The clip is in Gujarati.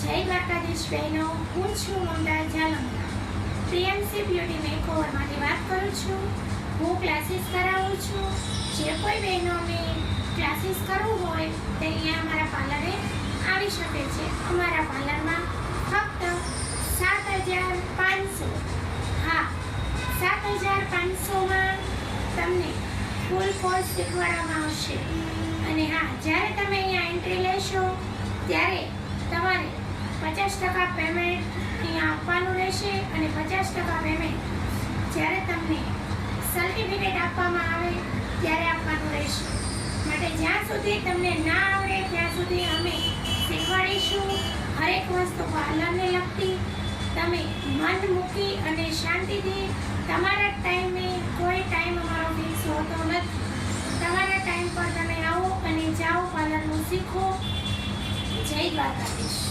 જય દ્વારકાધીશ બહેનો, હું છું મમતા જાલંકા. પ્રિયંસી બ્યુટી મેકઓવરમાંથી વાત કરું છું. હું ક્લાસીસ કરાવું છું. જે કોઈ બહેનોને ક્લાસીસ કરવું હોય તે અહીંયા અમારા પાર્લરે આવી શકે છે. અમારા પાર્લરમાં ફક્ત 7,500, હા 7,500માં તમને ફૂલ કોર્સ શીખવાડવામાં આવશે. અને હા, જ્યારે તમે અહીંયા એન્ટ્રી લેશો ત્યારે તમારે 50% પેમેન્ટ અહીંયા આપવાનું રહેશે અને 50% પેમેન્ટ જ્યારે તમને સર્ટિફિકેટ આપવામાં આવે ત્યારે આપવાનું રહેશે. માટે જ્યાં સુધી તમને ના આવડે ત્યાં સુધી અમે શીખવાડીશું. હરેક વસ્તુ પાર્લરને લગતી તમે મન મૂકી અને શાંતિથી તમારા ટાઈમે, કોઈ ટાઈમ અમારો ફિક્સ હોતો નથી. તમારા ટાઈમ પર તમે આવો અને જાઓ, પાર્લરનું શીખો. જય દ્વારકાધીશ.